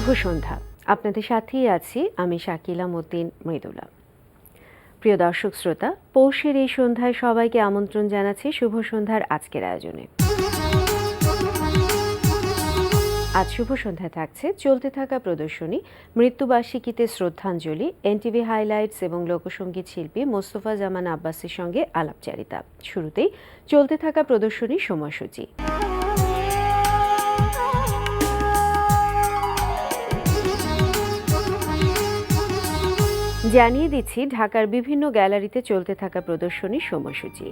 শুভ সন্ধ্যা। আপনাদের সাথেই আছি আমি শাকিলা মতিন মৃদুলা। প্রিয় দর্শক শ্রোতা, পৌষের এই সন্ধ্যায় সবাইকে আমন্ত্রণ জানাচ্ছি শুভ সন্ধ্যার আজকের আয়োজনে। আজ শুভ সন্ধ্যায় থাকছে চলতে থাকা প্রদর্শনী, মৃত্যুবার্ষিকীতে শ্রদ্ধাঞ্জলি, এনটিভি হাইলাইটস এবং লোকসঙ্গীত শিল্পী মোস্তফা জামান আব্বাসীর সঙ্গে আলাপচারিতা। শুরুতেই চলতে থাকা প্রদর্শনীর সময়সূচি। জানিয়ে দিচ্ছি ঢাকার বিভিন্ন গ্যালারিতে চলতে থাকা প্রদর্শনীর সময়সূচি।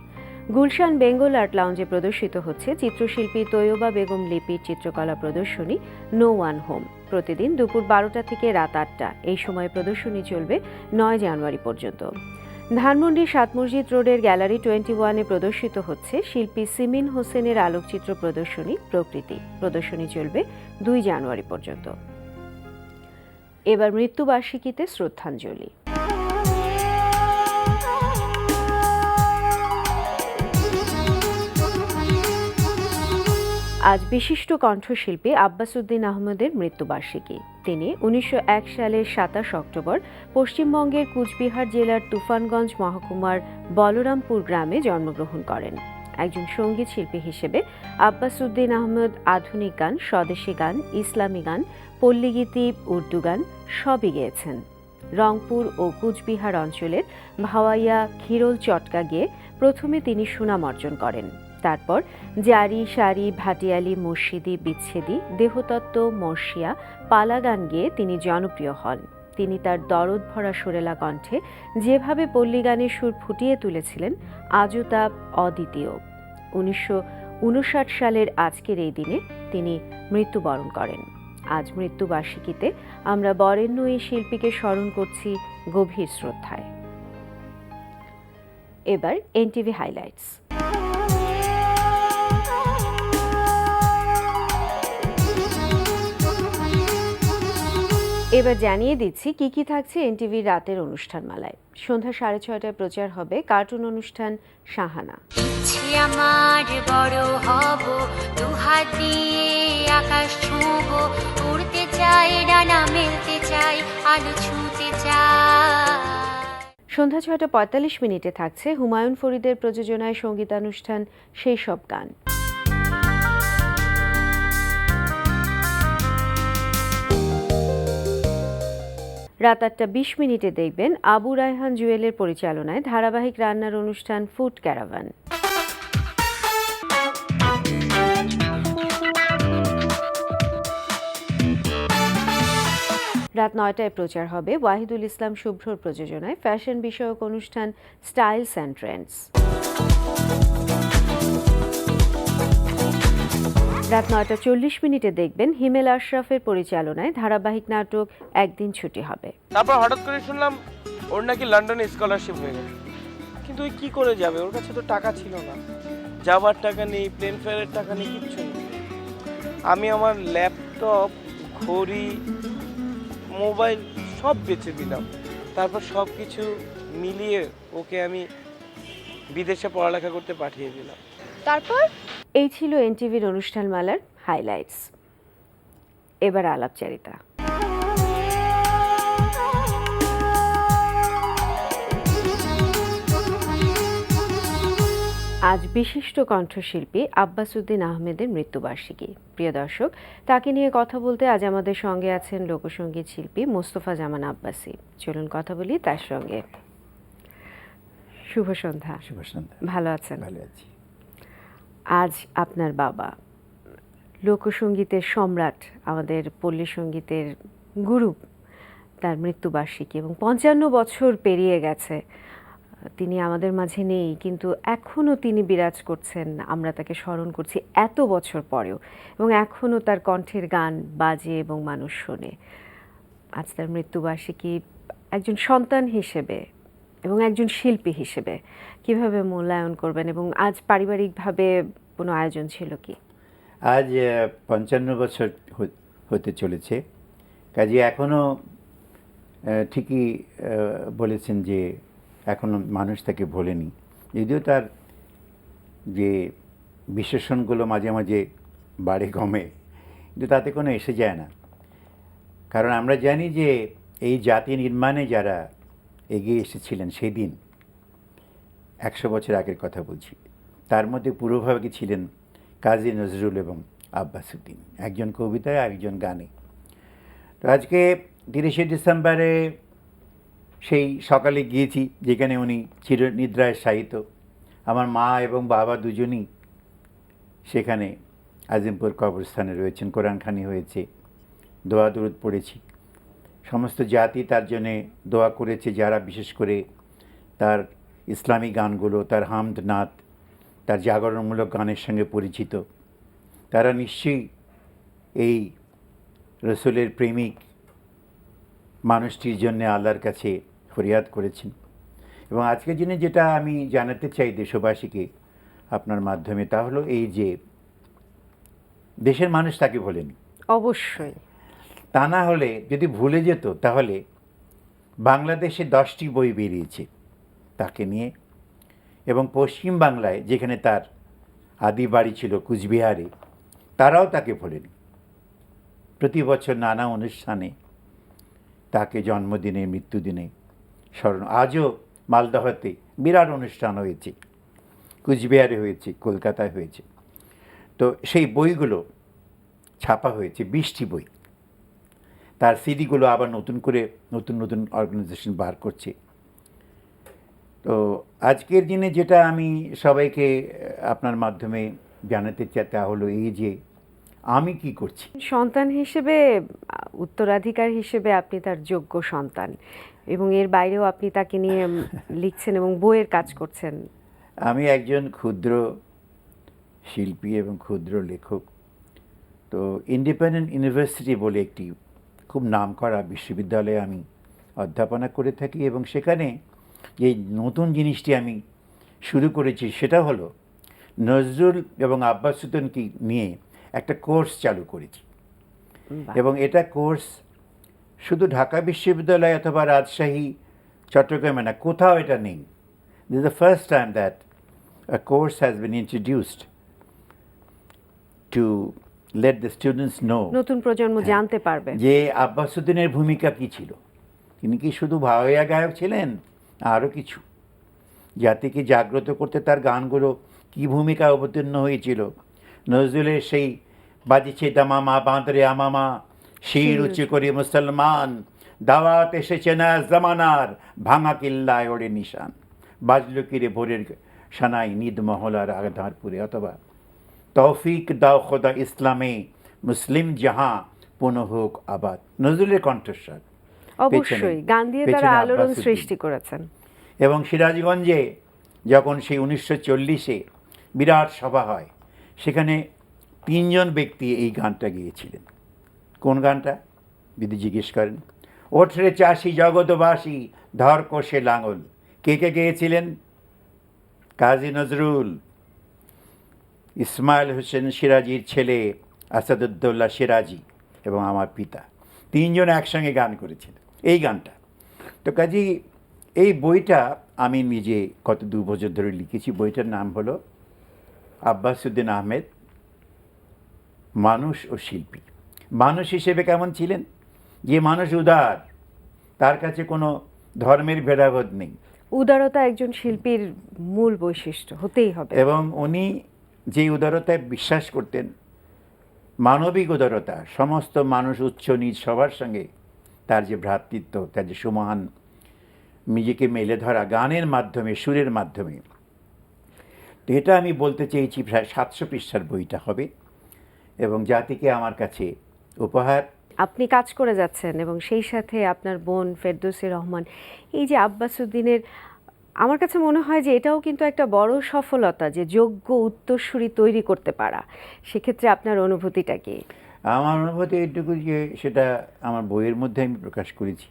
গুলশান বেঙ্গল আর্ট লাউঞ্জে প্রদর্শিত হচ্ছে চিত্রশিল্পী তৈয়বা বেগম লিপির চিত্রকলা প্রদর্শনী নো ওয়ান হোম। প্রতিদিন দুপুর 12টা থেকে রাত 8টা এই সময় প্রদর্শনী চলবে 9 জানুয়ারি পর্যন্ত। ধানমন্ডির সাত মসজিদ রোডের গ্যালারি 21-এ প্রদর্শিত হচ্ছে শিল্পী সিমিন হোসেনের আলোকচিত্র প্রদর্শনী প্রকৃতি। প্রদর্শনী চলবে 2 জানুয়ারি পর্যন্ত। এবার মৃত্যুবার্ষিকীতে শ্রদ্ধাঞ্জলি। আজ বিশিষ্ট কণ্ঠশিল্পী আব্বাস উদ্দিন আহমেদের মৃত্যুবার্ষিকী। তিনি 1901 সালের 27 অক্টোবর পশ্চিমবঙ্গের কুচবিহার জেলার তুফানগঞ্জ মহকুমার বলরামপুর গ্রামে জন্মগ্রহণ করেন। একজন সঙ্গীত শিল্পী হিসেবে আব্বাস উদ্দিন আহমেদ আধুনিক গান, স্বদেশী গান, ইসলামী গান, পল্লীগীতি, উর্দু গান সবই গেয়েছেন। রংপুর ও কুচবিহার অঞ্চলের ভাওয়াইয়া, খিরোল চটকা গেয়ে প্রথমে তিনি সুনাম অর্জন করেন। তারপর জারি, সারি, ভাটিয়ালি, মুর্শিদি, বিচ্ছেদি, দেহতত্ত্ব, মর্শিয়া, পালা গান গেয়ে তিনি জনপ্রিয় হন। তিনি তার দরদ ভরা সুরেলা কণ্ঠে যেভাবে পল্লী গানের সুর ফুটিয়ে তুলেছিলেন, আজও তা অদ্বিতীয়। 1959 সালের আজকের এই দিনে তিনি মৃত্যুবরণ করেন। আজ মৃত্যুবার্ষিকীতে আমরা বরেণ্য এই শিল্পীকে স্মরণ করছি গভীর শ্রদ্ধায়। এবার এনটিভি হাইলাইটস। এবার জানিয়ে দিচ্ছি কি কি থাকছে এনটিভির রাতের অনুষ্ঠানমালায়। সন্ধ্যা 6:30টায় প্রচার হবে কার্টুন অনুষ্ঠান শাহানা। আমার বড় হব, দুহাত দিয়ে আকাশ ছুঁব, উড়তে চাই, ডানা মেলতে চাই, আলো ছুঁতে চাই। সন্ধ্যা 6:45 থাকছে হুমায়ুন ফরিদের প্রযোজনায় সঙ্গীতানুষ্ঠান সেই সব গান। রাত 8:20 দেখবেন আবু রায়হান জুয়েলের পরিচালনায় ধারাবাহিক রান্নার অনুষ্ঠান ফুড ক্যারাভান। রাত 9টায় প্রচার হবে ওয়াহিদুল ইসলাম শুভ্রর প্রযোজনায় ফ্যাশন বিষয়ক অনুষ্ঠান স্টাইলস অ্যান্ড ট্রেন্ডস। রাত 9:40 দেখবেন হিমেল আশরাফের পরিচালনায় ধারাবাহিক নাটক একদিন ছুটি হবে। তারপর হঠাৎ করে শুনলাম ওর নাকি লন্ডনে স্কলারশিপ হয়ে গেছে, কিন্তু ওই কি করে যাবে? ওর কাছে তো টাকা ছিল না, যাওয়ার টাকা নেই, প্লেন ফেয়ারের টাকা নেই, কিচ্ছু নেই। আমি আমার ল্যাপটপ, ঘড়ি, মোবাইল সব বেচে দিলাম। তারপর সব কিছু মিলিয়ে ওকে আমি বিদেশে পড়ালেখা করতে পাঠিয়ে দিলাম। তারপর এই ছিল এনটিভির অনুষ্ঠানমালার হাইলাইটস। এবার আলাপচারিতা। আজ বিশিষ্ট কণ্ঠশিল্পী আব্বাস উদ্দিন আহমেদের মৃত্যুবার্ষিকী। প্রিয় দর্শক, তাকে নিয়ে কথা বলতে আজ আমাদের সঙ্গে আছেন লোকসঙ্গীত শিল্পী মোস্তফা জামান আব্বাসী। চলুন কথা বলি তার সঙ্গে। শুভ সন্ধ্যা। শুভ সন্ধ্যা। ভালো আছেন? ভালো আছি। আজ আপনার বাবা, লোকসঙ্গীতের সম্রাট, আমাদের পল্লী সঙ্গীতের গুরু, তার মৃত্যুবার্ষিকী এবং 55 বছর পেরিয়ে গেছে। তিনি আমাদের মাঝে নেই, কিন্তু এখনও তিনি বিরাজ করছেন। আমরা তাকে স্মরণ করছি এত বছর পরেও, এবং এখনও তার কণ্ঠের গান বাজে এবং মানুষ শোনে। আজ তার মৃত্যুবার্ষিকী। একজন সন্তান হিসেবে এবং একজন শিল্পী হিসেবে কিভাবে মূল্যায়ন করবেন, এবং আজ পারিবারিকভাবে কোনো আয়োজন ছিল কি? আজ 55 বছর হতে চলেছে, কাজে এখনও ঠিকই বলেছেন যে এখনও মানুষ তাকে ভোলেনি। যদিও তার যে বিশেষণগুলো মাঝে মাঝে বাড়ে কমে, কিন্তু তাতে কোনো এসে যায় না। কারণ আমরা জানি যে এই জাতি নির্মাণে যারা এগিয়ে এসেছিলেন সেদিন 100 বছর আগের কথা বলছি, তার মধ্যে পূর্বভাগে ছিলেন কাজী নজরুল এবং আব্বাস উদ্দিন, একজন কবিতায় একজন গানে। তো আজকে 30শে ডিসেম্বরে সেই সকালে গিয়েছি যেখানে উনি চিরনিদ্রায় শায়িত। আমার মা এবং বাবা দুজনই সেখানে আজিমপুর কবরস্থানে রয়েছেন, কোরআনখানি হয়েছে, দোয়া দুরুদ পড়েছি। সমস্ত জাতি তার জন্যে দোয়া করেছে, যারা বিশেষ করে তার ইসলামী গানগুলো, তার হামদ নাত, তার জাগরণমূলক গানের সঙ্গে পরিচিত, তারা নিশ্চয়ই এই রসুলের প্রেমিক মানুষটির জন্য আল্লাহর কাছে ফরিয়াদ করেছেন। এবং আজকের দিনে যেটা আমি জানাতে চাই দেশবাসীকে আপনার মাধ্যমে, তা হলো এই যে দেশের মানুষ তাকে ভোলেনি। অবশ্যই। তা না হলে যদি ভুলে যেত তাহলে বাংলাদেশে 10টি বই বেরিয়েছে তাকে নিয়ে, এবং পশ্চিম বাংলায় যেখানে তার আদি বাড়ি ছিল কুচবিহারে, তারাও তাকে ভোলেনি। প্রতি বছর নানা অনুষ্ঠানে তাকে জন্মদিনে, মৃত্যুদিনে স্মরণ। আজও মালদহতে বিরাট অনুষ্ঠান হয়েছে, কুচবিহারে হয়েছে, কলকাতায় হয়েছে। তো সেই বইগুলো ছাপা হয়েছে, 20টি বই। তার সিডিগুলো আবার নতুন করে নতুন নতুন অর্গানাইজেশন বার করছে। তো আজকের দিনে যেটা আমি সবাইকে আপনার মাধ্যমে জানাতে চাই তা হলো এই যে আমি কি করছি। সন্তান হিসেবে, উত্তরাধিকার হিসেবে আপনি তার যোগ্য সন্তান, এবং এর বাইরেও আপনি তাকে নিয়ে লিখছেন এবং বইয়ের কাজ করছেন। আমি একজন ক্ষুদ্র শিল্পী এবং ক্ষুদ্র লেখক। তো ইন্ডিপেন্ডেন্ট ইউনিভার্সিটি বলে একটি খুব নামকরা বিশ্ববিদ্যালয়ে আমি অধ্যাপনা করে থাকি, এবং সেখানে যে নতুন জিনিসটি আমি শুরু করেছি সেটা হলো নজরুল এবং আব্বাস উদ্দিনকে নিয়ে একটা কোর্স চালু করেছি। এবং এটা কোর্স শুধু ঢাকা বিশ্ববিদ্যালয় অথবা রাজশাহী, চট্টগ্রামে না, কোথাও এটা নেই। This is the first time that a course has been introduced to let the students know নতুন প্রজন্ম জানতে পারবে যে আব্বাস উদ্দিনের ভূমিকা কী ছিল। তিনি কি শুধু ভাওয়াইয়া গায়ক ছিলেন, আরও কিছু, জাতিকে জাগ্রত করতে তার গানগুলো কী ভূমিকা অবতীর্ণ হয়েছিল। নজরুলের সেই বাজিছে দামামা বাঁদরে আমামা, শির উঁচু করে মুসলমান, দাওয়াত এসেছে না জামানার, ভাঙা কিল্লায় ওড়ে নিশান, বাজলো কিরে ভোরের সানাই নিদ মহলার আধারপুরে, অথবা তৌফিক দাও খোদা ইসলামে মুসলিম জাহাঁ পুনঃ হোক আবাদ। নজরুলের কণ্ঠস্বর। অবশ্যই গান দিয়ে তারা পেছনে আলোড়ন আব্বাস উদ্দিন। সৃষ্টি করেছেন। এবং সিরাজগঞ্জে যখন সেই 1940-এ বিরাট সভা হয়, সেখানে 3 জন ব্যক্তি এই গানটা গেয়েছিলেন। কোন গানটা যদি জিজ্ঞেস করেন? ওঠরে চাষি জগতবাসী ধর কোষে লাঙল। কে কে গেয়েছিলেন? কাজী নজরুল, ইসমাইল হোসেন সিরাজির ছেলে আসাদুদ্দৌলা সিরাজি এবং আমার পিতা, 3 জন একসঙ্গে গান করেছিলেন এই গানটা। তো কাজী এই বইটা আমি নিজে গত 2 বছর ধরে লিখেছি। বইটার নাম হলো আব্বাস উদ্দিন আহমেদ, মানুষ ও শিল্পী। মানুষ হিসেবে কেমন ছিলেন? যে মানুষ উদার, তার কাছে কোনো ধর্মের ভেদাভেদ নেই। উদারতা একজন শিল্পীর মূল বৈশিষ্ট্য, হতেই হবে। এবং উনি যে উদারতায় বিশ্বাস করতেন, মানবিক উদারতা, সমস্ত মানুষ উচ্চ নীচ সবার সঙ্গে তার যে ভ্রাতৃত্ব, তার যে সুমহান নিজেকে মেলে ধরা গানের মাধ্যমে, সুরের মাধ্যমে। তো এটা আমি বলতে চেয়েছি। প্রায় 700 পৃষ্ঠার বইটা হবে এবং জাতিকে আমার কাছে উপহার। আপনি কাজ করে যাচ্ছেন এবং সেই সাথে আপনার বোন ফেরদৌসী রহমান, এই যে আব্বাস উদ্দিনের, আমার কাছে মনে হয় যে এটাও কিন্তু একটা বড় সফলতা, যে যোগ্য উত্তরসূরি তৈরি করতে পারা। সেক্ষেত্রে আপনার অনুভূতিটা কি? আমার অনুভূতি এইটুকু যে সেটা আমার বইয়ের মধ্যে আমি প্রকাশ করেছি।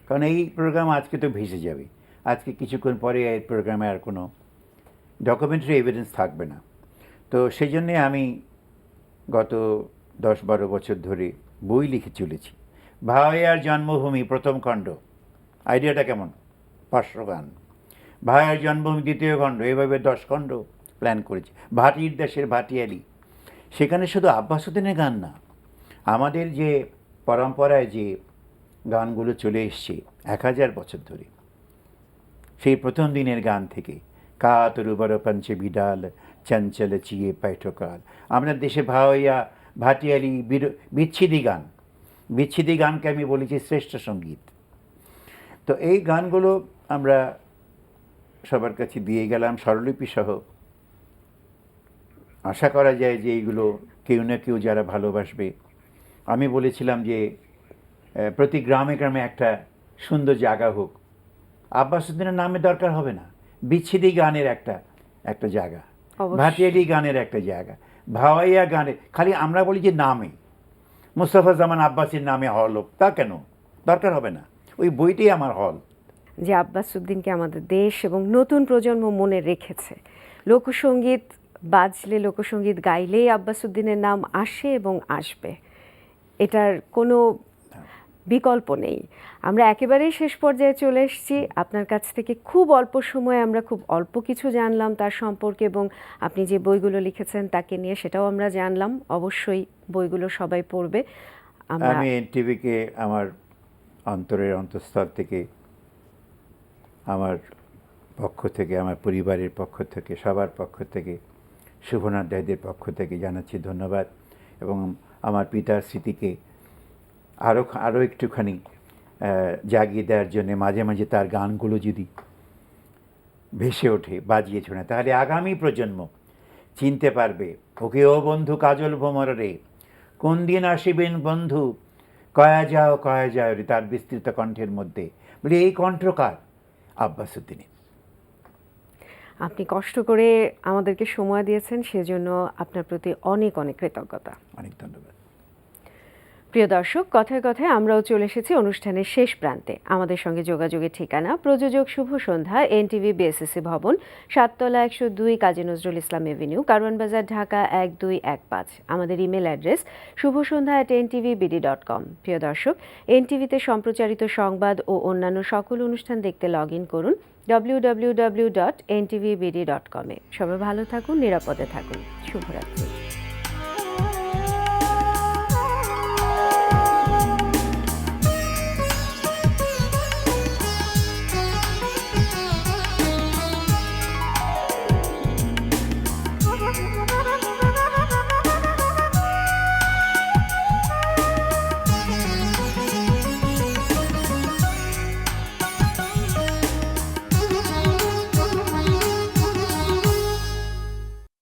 কারণ এই প্রোগ্রাম আজকে তো ভেসে যাবে, আজকে কিছুক্ষণ পরে এই প্রোগ্রামে আর কোনো ডকুমেন্টারি এভিডেন্স থাকবে না। তো সেই জন্যে আমি গত 10-12 বছর ধরে বই লিখে চলেছি। ভাওয়াইয়ার জন্মভূমি প্রথম খণ্ড, আইডিয়াটা কেমন? 500 গান। ভাওয়াইয়ার জন্মভূমি দ্বিতীয় খণ্ড, এভাবে 10 খণ্ড প্ল্যান করেছি। ভাটির দেশের ভাটিয়ালি, সেখানে শুধু আব্বাস উদ্দিনের গান না, আমাদের যে পরম্পরায় যে গানগুলো চলে এসছে 1000 বছর ধরে। সেই প্রথম দিনের গান থেকে কাতরুবর পঞ্চে বিডাল চঞ্চল চিয়ে পাইঠকাল, আমাদের দেশে ভাওয়াইয়া ভাটিয়ালি বিচ্ছিদি গান, বিচ্ছিদি গানকে আমি বলেছি শ্রেষ্ঠ সঙ্গীত। তো এই গানগুলো আমরা সবার কাছে দিয়ে গেলাম স্বরলিপি সহ। আশা করা যায় যে এইগুলো কেউ না কেউ যারা ভালোবাসবে। আমি বলেছিলাম যে প্রতি গ্রামে গ্রামে একটা সুন্দর জায়গা হোক। আব্বাসুদ্দিনের নামে দরকার হবে না, বিচ্ছিদি গানের একটা জায়গা, অবশ্যই। ভাটিয়ালি গানের একটা জায়গা, ভাওয়াইয়া গানের, খালি আমরা বলি যে নামে মুস্তাফা জামান আব্বাসীর নামে হল হোক, তা কেন? দরকার হবে না, ওই বইটাই আমার হল। যে আব্বাসুদ্দিনকে আমাদের দেশ এবং নতুন প্রজন্ম মনে রেখেছে। লোকসঙ্গীত বাজলে, লোকসঙ্গীত গাইলেই আব্বাসুদ্দিনের নাম আসে এবং আসবে, এটার কোনো বিকল্প নেই। আমরা একেবারেই শেষ পর্যায়ে চলে এসেছি। আপনার কাছ থেকে খুব অল্প সময়ে আমরা খুব অল্প কিছু জানলাম তার সম্পর্কে, এবং আপনি যে বইগুলো লিখেছেন তাকে নিয়ে সেটাও আমরা জানলাম। অবশ্যই বইগুলো সবাই পড়বে। আমি এনটিভিকে আমার অন্তরের অন্তঃস্থল থেকে, আমার পক্ষ থেকে, আমার পরিবারের পক্ষ থেকে, সবার পক্ষ থেকে, শুভনাথ দাইদের পক্ষ থেকে জানাচ্ছি ধন্যবাদ। এবং আমার পিতার স্মৃতিকে আরও একটুখানি জাগিয়ে দেওয়ার জন্যে মাঝে মাঝে তার গানগুলো যদি ভেসে ওঠে, বাজিয়ে শোনে, তাহলে আগামী প্রজন্ম চিনতে পারবে, ওকে ও বন্ধু কাজল ভোমর রে, কোন দিন আসিবেন বন্ধু, কয়া যাও রে, তার বিস্তৃত কণ্ঠের মধ্যে। বলি এই কণ্ঠকার আব্বাসুদ্দিনের। আপনি কষ্ট করে আমাদেরকে সময় দিয়েছেন, সেজন্য আপনার প্রতি অনেক অনেক কৃতজ্ঞতা। অনেক ধন্যবাদ। প্রিয় দর্শক, কথায় কথায় আমরাও চলে এসেছি অনুষ্ঠানের শেষ প্রান্তে। আমাদের সঙ্গে যোগাযোগের ঠিকানা প্রযোজক শুভ সন্ধ্যা, এনটিভি বিএসএসসি ভবন, 7 তলা 102 কাজী নজরুল ইসলাম এভিনিউ, কারওয়ান বাজার, ঢাকা 1215। আমাদের ইমেল অ্যাড্রেস shubhosondha@ntvbd.com। প্রিয় দর্শক, এনটিভিতে সম্প্রচারিত সংবাদ ও অন্যান্য সকল অনুষ্ঠান দেখতে লগ ইন করুন www.ntvbd.com-এ। সবাই ভালো থাকুন, নিরাপদে থাকুন। শুভরাত্রি।